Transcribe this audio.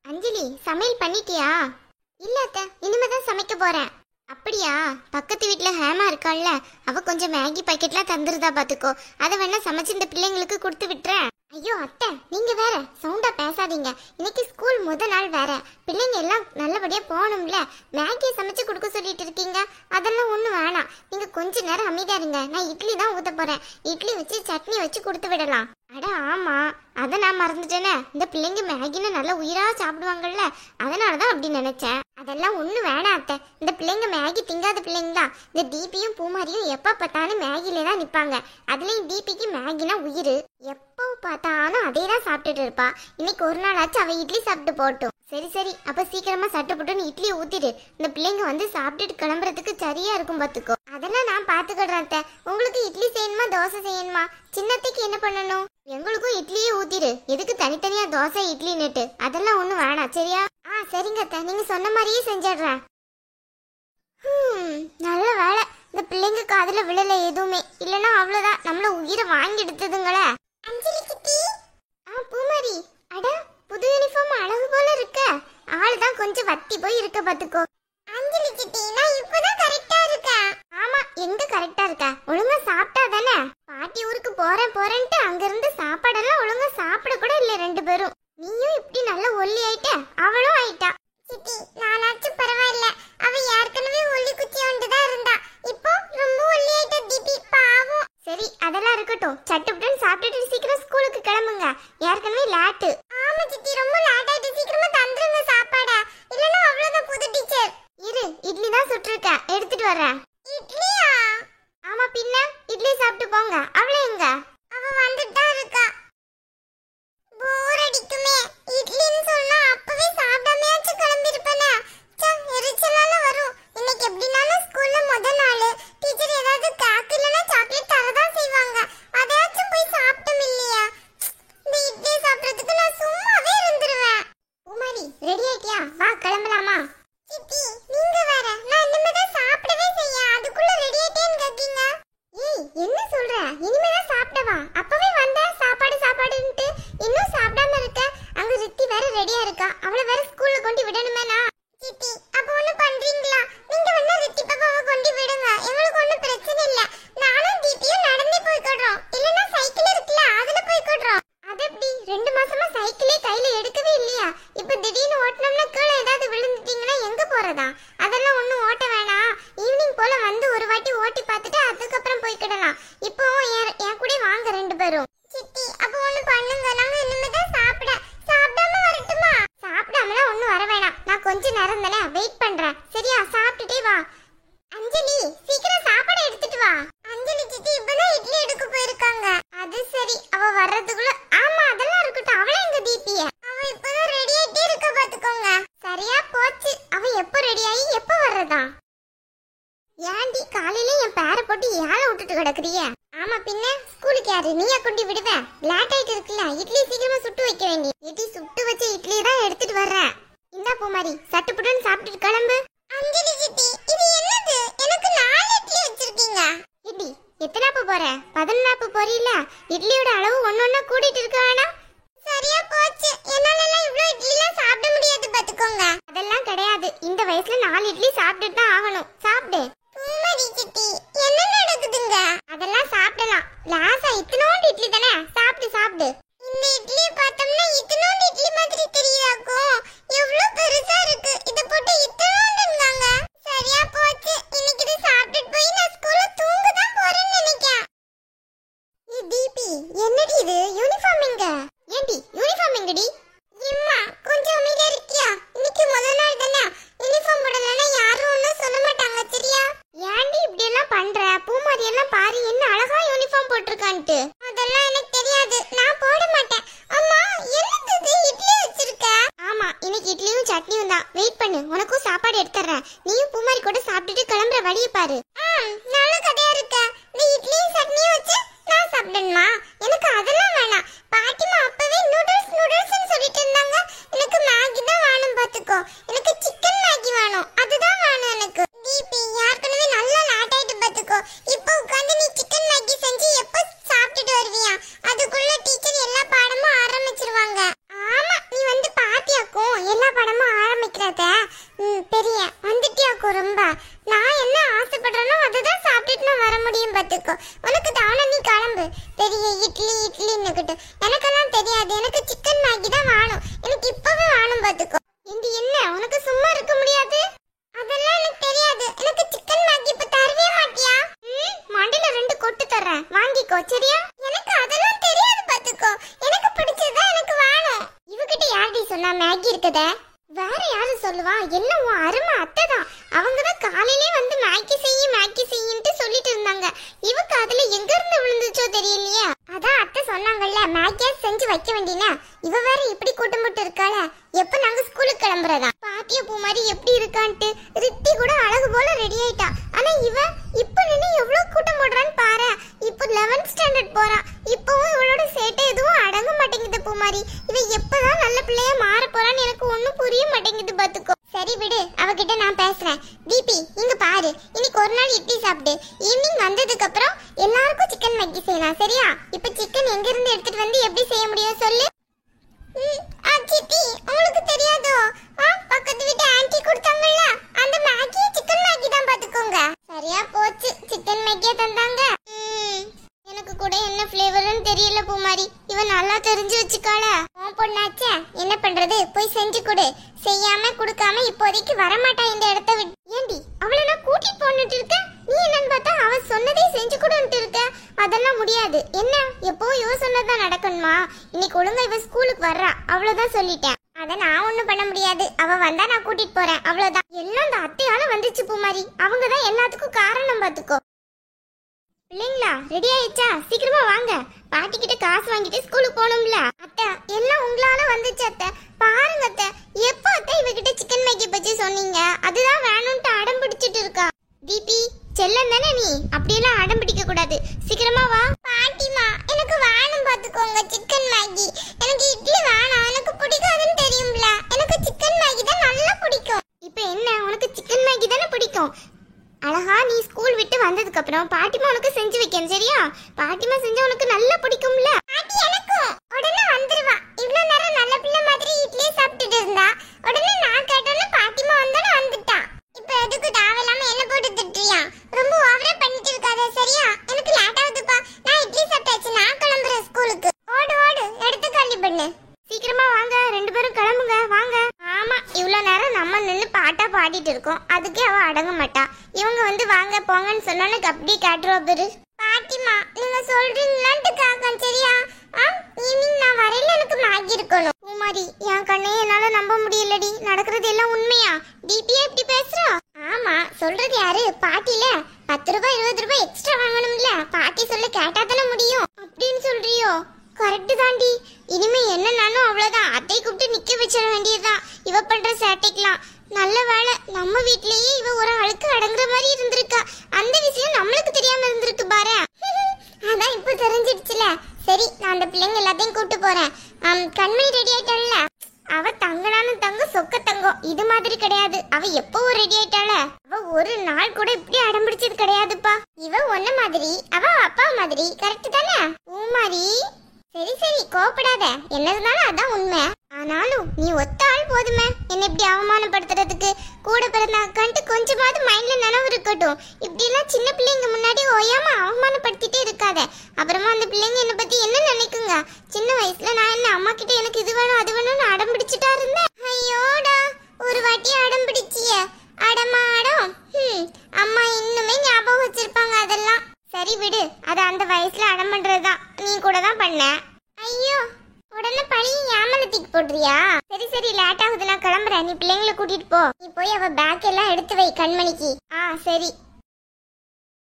அஞ்சலி, சமையல் பண்ணிட்டியா? இல்ல அத்தை, இனிமேதான் சமைக்க போறேன். அப்படியா? பக்கத்து வீட்டுல ஹேமா இருக்காள்ல, அவ கொஞ்சம் மேகி பாக்கெட்லாம் தந்துருதா பாத்துக்கோ. அதை வேணா சமைச்சு இந்த பிள்ளைங்களுக்கு கொடுத்து விட்டுறேன். ஐயோ அத்தை, நீங்க வேற சவுண்டா பேசாதீங்க. இன்னைக்கு ஸ்கூல் முத நாள் வேற, பிள்ளைங்க எல்லாம் நல்லபடியா போகணும்ல. மேகி சமைச்சு கொடுக்க சொல்லிட்டு இருக்கீங்க, அதெல்லாம் ஒண்ணும் வேணாம். நீங்க கொஞ்ச நேரம் அமைதியா இருங்க. நான் இட்லி தான் ஊத்த போறேன். இட்லி வச்சு சட்னி வச்சு கொடுத்து விடலாம். அட ஆமா, அதை நான் மறந்துட்டேனே. இந்த பிள்ளைங்க மேகின்னு நல்லா உயிரா சாப்பிடுவாங்கல்ல, அதனாலதான் அப்படி நினைச்சேன். அதெல்லாம் ஒண்ணு வேணாம் அத்தை. இந்த பிள்ளைங்க மேகி திங்காத பிள்ளைங்களா. இந்த டிபியும் பூமாரியும் எப்ப பார்த்தாலும் மேகிலே தான் நிப்பாங்க. அதுலயும் டிபிக்கு மேகினா உயிர். எப்போ பார்த்தாலும் அதே தான் சாப்பிட்டுட்டு இருப்பா. இன்னைக்கு ஒரு நாளாச்சும் அவ இட்லி சாப்பிட்டு போட்டும். சரி சரி, அப்ப சீக்கிரமா சட்டுப்பட்டுன்னு இட்லி ஊத்திடு. இந்த பிள்ளைங்க வந்து சாப்பிட்டுட்டு கிளம்புறதுக்கு சரியா இருக்கும் பாத்துக்கோ. அதெல்லாம் நான் பாத்துக்கிடுறேன் அத்தை. உங்களுக்கு இட்லி செய்யணுமா தோசை செய்யணுமா? சின்னத்துக்கு என்ன பண்ணணும்? எங்களுக்கும் இட்லியே ஊத்திடு. எதுக்கு தனித்தனியா தோசை இட்லி நெட்டு? அதெல்லாம் ஒண்ணும் வேணாம் சரியா? சரிங்க அத்தை, நீங்க சொன்ன மாதிரியே செஞ்சிடுறேன். நல்ல வேலை, இந்த பிள்ளைங்க காதுல விழல எதுவுமே. இல்லனா அவ்வளவுதான், நம்மள உயிரை வாங்கி எடுத்ததுங்களே. அஞ்சலி கிட்டி. பூமாரி, அட புது யூனிஃபார்ம் அழகு போல இருக்க. ஆளுதான் கொஞ்சம் வத்தி போய் இருக்க பாத்துக்கோ. அஞ்சலி கிட்டி, நான் இப்பதான் கரெக்டா இருக்கேன். ஆமா, எங்க கரெக்டா இருக்க? ஒழுங்கா சாப்பிட்டா தானே? பாட்டி ஊருக்கு போறேன் போறேன்ட்டு அங்க இருந்து சாப்பாடெல்லாம் ஒழுங்கா சாப்பிட கூட இல்ல ரெண்டு பேரும். நீயும் இப்படி நல்ல ஒல்லி ஆயிட்ட, அவளும் ஆயிட்டா. சித்தி, நானாச்சும் பரவாயில்ல. அவ ஏற்கனவே ஒல்லி குச்சியோண்டு தான் இருந்தா. இப்போ ரொம்ப ஒல்லி ஆயிட்ட தீபி, பாவம். சரி, அதெல்லாம் இருக்கட்டும். சட்டுப்புடன் சாப்பிட்டுட்டு சீக்கிரம் ஸ்கூலுக்கு கிளம்புங்க. ஏற்கனவே லேட்டு. ஆமா சித்தி, ரொம்ப லேட் ஆயிட்டு. சீக்கிரமா தந்துருங்க சாப்பாட, இல்லனா அவ்வளவுதான் புது டீச்சர். இரு, இட்லி தான் சுட்டிருக்கேன், எடுத்துட்டு வரேன். இட்லியா? ஆமா பின்ன, இட்லி சாப்பிட்டு போங்க. அவளே எங்க? அவ வந்துட்டு தான் இருக்கா. போர் அடிக்குமே. இட்லின்னு சொன்னா அப்பவே சாப்பிடாமயாச்சு கிளம்பி இருப்பேனே. எரிச்சலால வரும். இன்னைக்கு எப்படினாலும் ஸ்கூல்ல முத நாள். டீச்சர் ஏதாவது கேக் இல்லனா சாக்லேட் தரதான் செய்வாங்க. அதையாச்சும் போய் சாப்பிட்டோம் இல்லையா? இந்த இட்லி சாப்பிடுறதுக்கு நான் சும்மாவே இருந்துருவேன். பூமாரி, ரெடி ஆயிட்டியா? வா கிளம்பலாமா? சித்தி, நீங்க வேற. நான் இனிமேதான் சாப்பிடவே செய்ய, அதுக்குள்ள ரெடி ஆயிட்டேன்னு கேக்கீங்க. ஏய், என்ன சொல்ற? இனிமேதான் சாப்பிடவா? அப்பவே வந்த சாப்பாடு சாப்பாடுன்ட்டு இன்னும் சாப்பிடாம இருக்க. அங்க ரித்தி வேற ரெடியா இருக்கா. அவளை வேற ஸ்கூல்ல கொண்டு விடணுமேனா? சித்தி, அப்ப ஒண்ணு பண்றீங்களா? நீங்க வேணா ரித்தி பாப்பாவை கொண்டு விடுங்க. எங்களுக்கு ஒண்ணும் பிரச்சனை இல்ல. நானும் தீபியும் நடந்தே போய்க்கறோம். இல்லனா சைக்கிள் இருக்குல, அதுல போய்க்கறோம். அது எப்படி? 2 மாசமா சைக்கிளே கையில எடுக்கவே இல்லையா? இப்ப திடீர்னு ஓட்டணும்னா கீழே ஏதாவது விழுந்துட்டீங்கன்னா எங்க போறதா? அதெல்லாம் ஒண்ணும் ஓட்ட வேணாம். ஈவினிங் போல வந்து ஒரு வாட்டி ஓட்டி பார்த்துட்டு அதுக்கப்புறம் போய்க்கிடலாம். இப்போ என் கூட வாங்க ரெண்டு பேரும். சித்தி, அப்ப ஒண்ணு பண்ணுங்க. நாங்க இனிமேதான் சாப்பிடாம வரட்டுமா? சாப்பிடாமலாம் ஒண்ணும் வர வேணாம். நான் கொஞ்ச நேரம் தானே வெயிட் பண்றேன். சரியா? சாப்பிட்டுட்டே வா. அஞ்சலி, சீக்கிரம் சாப்பாடு எடுத்துட்டு வா. அஞ்சலி சித்தி இப்பதான் இட்லி எடுக்க போயிருக்காங்க. அது சரி, அவ வர்றதுக்குள்ள. ஆமா, அதெல்லாம் இருக்கட்டும். அவளே எங்க தீபிய? அவ இப்பதான் ரெடி ஆயிட்டே இருக்க பாத்துக்கோங்க. சரியா போச்சு. அவ எப்ப ரெடி ஆகி எப்ப வர்றதா? ஏன்டி காலையில என் பேரை போட்டு ஏழை விட்டுட்டு கிடக்குறிய? ஆமா பின்ன, ஸ்கூலுக்கு யாரு நீயா கொண்டு விடுவ? லேட் ஆயிட்டு இருக்குல்ல, இட்லி சீக்கிரமா சுட்டு வைக்க வேண்டி. இட்லி சுட்டு வச்ச இட்லி தான் எடுத்துட்டு வர்றேன். இந்தா பூமாரி, சட்டுப்புடன் சாப்பிட்டுட்டு கிளம்பு. அஞ்சலி சித்தி, இது என்னது? எனக்கு 4 இட்லி வச்சிருக்கீங்க. இட்லி எத்தனாப்பு போற? 11 போறீல? இட்லியோட அளவு ஒன்னொன்னா கூட்டிட்டு இருக்க வேணாம். சரியா போச்சு. என்னால எல்லாம் இவ்ளோ இட்லி எல்லாம் சாப்பிட முடியாது பாத்துக்கோங்க. அதெல்லாம் கிடையாது. இந்த வயசுல 4 இட்லி சாப்பிட்டுட்டு தான் ஆகணும். சாப்பிடு. பூமாரி சித்தி, என்ன நடக்குதுங்க? அதெல்லாம் சாப்பிடலாம். லாசா இத்தனோண்டு இட்லி தானே, சாப்பிடு சாப்பிடு. இந்த இட்லி பார்த்தோம்னா இத்தனோண்டு இட்லி மாதிரி தெரியுதாக்கும். எவ்வளவு பெருசா இருக்கு. இத போட்டு இத்தனோண்டுங்க. சரியா போச்சு. இன்னைக்கு இத சாப்பிட்டுட்டு போய் நான் ஸ்கூல்ல தூங்க தான் போறேன்னு நினைக்கிறேன். ஏ தீபி, என்னடி இது? யூனிஃபார்ம் எங்க? ஏண்டி யூனிஃபார்ம் எங்கடி? அம்மா, கொஞ்சம் அமைதியா இருக்கியா? இன்னைக்கு முதல் நாள் தானே. யூனிஃபார்ம் போடலன்னா யாரும் ஒண்ணும் சொல்ல மாட்டாங்க சரியா? ஏண்டி இப்படி எல்லாம் பண்ற? பூமாரி எல்லாம் பாரு, என்ன அழகா யூனிஃபார்ம் போட்டிருக்கான்ட்டு. அதெல்லாம் எனக்கு தெரியாது, நான் போட மாட்டேன். அம்மா, என்னது இட்லி வச்சிருக்க? ஆமா, இன்னைக்கு இட்லியும் சட்னியும் தான். வெயிட் பண்ணு, உனக்கும் சாப்பாடு எடுத்துறேன். நீயும் பூமாரி கூட சாப்பிட்டுட்டு கிளம்புற வழியை பாரு. நல்ல கதையா இருக்க. இந்த இட்லியும் சட்னியும் வச்சு நான் சாப்பிடணுமா? எனக்கு அதெல்லாம் வேணாம். பாட்டிமா அப்பவே நூடுல்ஸ் நூடுல்ஸ்னு சொல்லிட்டு இருந்தாங்க. எனக்கு மேகி தான் வேணும் பாத்துக்கோ. எனக்கு சிக்கன் மேகி வேணும், அதுதான் வேணும் எனக்கு. தீபி, ஏற்கனவே நல்லா லேட் ஆயிட்டு பாத்துக்கோ. இப்போ உட்காந்து நீ சிக்கன் மேகி செஞ்சு எப்ப சாப்பிட்டுட்டு வருவியா? அதுக்குள்ள டீச்சர் எல்லா பாடமும் ஆரம்பிச்சிருவாங்க. ஆமா, நீ வந்து பாத்தியாக்கும் எல்லா சொன்னா மேகி இருக்கத? வேற யாரு சொல்லுவா? என்ன உன் அருமை அத்தை தான். அவங்க தான் காலையிலே வந்து மேகி செய்யின்ட்டு சொல்லிட்டு இருந்தாங்க. இவக்கு அதுல எங்க இருந்து விழுந்துச்சோ தெரியலையே. அதான் அத்தை சொன்னாங்கல்ல, மேகியா செஞ்சு வைக்க வேண்டியனா. இவ வேற இப்படி கூட்டம் போட்டு இருக்காள. எப்ப நாங்க ஸ்கூலுக்கு கிளம்புறதா? பாட்டிய பூ மாதிரி எப்படி இருக்கான்ட்டு. ரித்தி கூட அழகு போல ரெடி ஆயிட்டா. ஆனா இவ இப்ப நின்னு எவ்வளவு கூட்டம் போடுறான்னு பாரு. இப்ப 11th ஸ்டாண்டர்ட் போறா. இப்பவும் இவளோட சேட்டை எதுவும் அடங்க மாட்டேங்குது பூ மாதிரி. இவ எப்பதான் நல்ல பிள்ளையா மாற போறான்னு எனக்கு ஒண்ணும் புரிய மாட்டேங்குது பாத்துக்கோ. சரி விடு, அவகிட்ட நான் பேசுறேன். தீபி இங்க பாரு, இன்னைக்கு ஒரு நாள் இட்லி சாப்பிடு. ஈவினிங் வந்ததுக்கு அப்புறம் எல்லாருக்கும் சிக்கன் மேகி செய்யலாம், சரியா? இப்ப சிக்கன் எங்க இருந்து எடுத்துட்டு வந்து எப்படி செய்ய முடியும் சொல்லு? சித்தி உங்களுக்கு தெரியாதோ? பக்கத்து வீட்டு ஆன்ட்டி கொடுத்தாங்கல்ல, அந்த மேகி சிக்கன் மேகி தான் பாத்துக்கோங்க. சரியா போச்சு, சிக்கன் மேகியே தந்தாங்க. எனக்கு கூட என்ன ஃப்ளேவர்னு தெரியல பூமாரி. இவன் நல்லா தெரிஞ்சு வச்சுக்காள. உன் பொண்ணாச்சே, என்ன பண்றது? போய் செஞ்சு கொடு. செய்யாம குடுக்காம இப்போதைக்கு வரமாட்டா இந்த இடத்த விட்டு. ஏண்டி அவளை நான் கூட்டிட்டு போன்னுட்டு இருக்க, நீ என்னன்னு பார்த்தா அவ சொன்னதே செஞ்சு கொடுன்ட்டு இருக்க. அதெல்லாம் முடியாது. என்ன எப்போ இவ சொன்னதான் நடக்கணுமா? இன்னைக்கு ஒழுங்கா இவ ஸ்கூலுக்கு வர்றா, அவ்வளவுதான் சொல்லிட்டேன். அத நான் ஒண்ணும் பண்ண முடியாது. அவ வந்தா நான் கூட்டிட்டு போறேன், அவ்வளவுதான். எல்லாம் அந்த அத்தையால வந்துச்சு பூமாரி. அவங்கதான் எல்லாத்துக்கும் காரணம் பாத்துக்கோ. பிள்ளைங்களா ரெடி ஆயிடுச்சா? சீக்கிரமா வாங்க, பாட்டி கிட்ட காசு வாங்கிட்டு ஸ்கூலுக்கு போகணும்ல. அத்தை எல்லாம் உங்களால வந்துச்சு அத்தை. பாருங்க அத்தை, எப்போ அத்தை இவகிட்ட சிக்கன் மேகி பத்தி சொன்னீங்க? அதுதான் வேணும்ட்டு அடம் பிடிச்சிட்டு இருக்கா. தீபி செல்லம் தானே நீ, அப்படியெல்லாம் அடம் பிடிக்க கூடாது. சீக்கிரமா வா. பாட்டிமா எனக்கு வேணும் பாத்துக்கோங்க சிக்கன் மேகி. எனக்கு இட்லி வேணாம், எனக்கு பிடிக்காதுன்னு தெரியும்ல. எனக்கு சிக்கன் மேகி தான் நல்லா பிடிக்கும். இப்போ என்ன உனக்கு சிக்கன் மேகி தானே பிடிக்கும்? அழகா நீ ஸ்கூல் விட்டு வந்ததுக்கு அப்புறம் பாட்டிமா உனக்கு செஞ்சு வைக்கணும், சரியா? பாட்டிமா செஞ்சா உனக்கு நல்லா பிடிக்கும்ல. பாட்டி எனக்கும் உடனே வந்துருவா. இவ்ளோ நேரம் நல்ல பிள்ளை மாதிரி இட்லி சாப்பிட்டுட்டு இருந்தா. உடனே நான் கேட்டோன்னு பாட்டிமா வந்தானே வந்துட்டா. இப்போ எதுக்கு தேவையில்லாம என்ன போட்டு திட்டுறியா? ரொம்ப ஓவரா பண்ணிட்டு இருக்காத, சரியா? எனக்கு லேட் ஆகுதுப்பா. நான் இட்லி சாப்பிட்டாச்சு, நான் கிளம்புறேன் ஸ்கூலுக்கு. ஓடு ஓடு, எடுத்து காலி பண்ணு. சீக்கிரமா வாங்க, ரெண்டு பேரும் கிளம்புங்க வாங்க. ஆமா, இவ்வளவு நேரம் நம்ம நின்னு பாட்டா பாடிட்டு இருக்கோம், அதுக்கே அவ அடங்க மாட்டா. இவங்க வந்து வாங்க போங்கன்னு சொன்னோன்னு அப்படியே காட்டுருவா பேரு. பாட்டிமா நீங்க சொல்றீங்களான்ட்டு காக்கம், சரியா? ஈவினிங் நான் வரையில எனக்கு மேகி இருக்கணும். பூமாரி என் கண்ணே என்னால நம்ப முடியலடி. நடக்கிறது எல்லாம் உண்மையா? டிபியே இப்படி பேசுறா? ஆமா, சொல்றது யாரு? பாட்டில 10 ரூபாய் 20 ரூபாய் எக்ஸ்ட்ரா வாங்கணும்ல. பாட்டி சொல்ல கேட்டா தானே முடியும். அப்படின்னு சொல்றியோ? கரெக்ட் தாண்டி. இனிமே என்னன்னாலும் அவ்வளவுதான், அத்தை கூப்பிட்டு நிக்க வச்சிட வேண்டியதுதான். இவ பண்ற சேட்டைக்கலாம். நல்ல வேலை நம்ம வீட்லயே இவ ஒரு ஆளுக்கு அடங்குற மாதிரி இருந்திருக்கா. அந்த விஷயம் நம்மளுக்கு தெரியாம இருந்திருக்கு பாரு. அதான் இப்ப தெரிஞ்சிடுச்சுல. சரி, நான் அந்த பிள்ளைங்க எல்லாத்தையும் கூப்பிட்டு போறேன். கண்மணி ரெடி ஆயிட்டாள்ல, அவ தங்கனானு தங்க சொக்க தங்கம். இது மாதிரி கிடையாது, அவ எப்பவோ ரெடி ஆயிட்டாள. அவ ஒரு நாள் கூட இப்படி அடம்பிடிச்சது கிடையாதுப்பா. இவ ஒன்ன மாதிரி, அவ அப்பா மாதிரி. கரெக்ட் தானே பூமாரி? சரி சரி, கோபப்படாத. என்ன இருந்தாலும் அதான் உண்மை. ஆனாலும் நீ ஒத்த ஆள் போதுமே என்ன இப்படி அவமானப்படுத்துறதுக்கு. கூட பிறந்த அக்கான்ட்டு கொஞ்சமாவது மைண்ட்ல நினைவு இருக்கட்டும். இப்படி எல்லாம் சின்ன பிள்ளைங்க முன்னாடி ஓயாம அவமானப்படுத்திட்டே இருக்காத. அப்புறமா அந்த பிள்ளைங்க என்ன பத்தி என்ன நினைக்குங்க? சின்ன வயசுல நான் என்ன அம்மா கிட்ட எனக்கு இது வேணும் அது வேணும்னு அடம் பிடிச்சிட்டா இருந்தேன். ஐயோடா, ஒரு வாட்டி அடம் பிடிச்சிய அடமாடம். அம்மா இன்னுமே ஞாபகம் வச்சிருப்பாங்க அதெல்லாம். சரி விடு, அது அந்த வயசுல அடம் பண்றதுதான். நீ கூட தான் பண்ண. ஐயோ, உடனே பழியை ஏமலத்திக்கு போடுறியா? சரி சரி, லேட் ஆகுது, நான் கிளம்புறேன். நீ பிள்ளைங்களை கூட்டிட்டு போ. நீ போய் அவ பேக் எல்லாம் எடுத்து வை கண்மணிக்கு. சரி.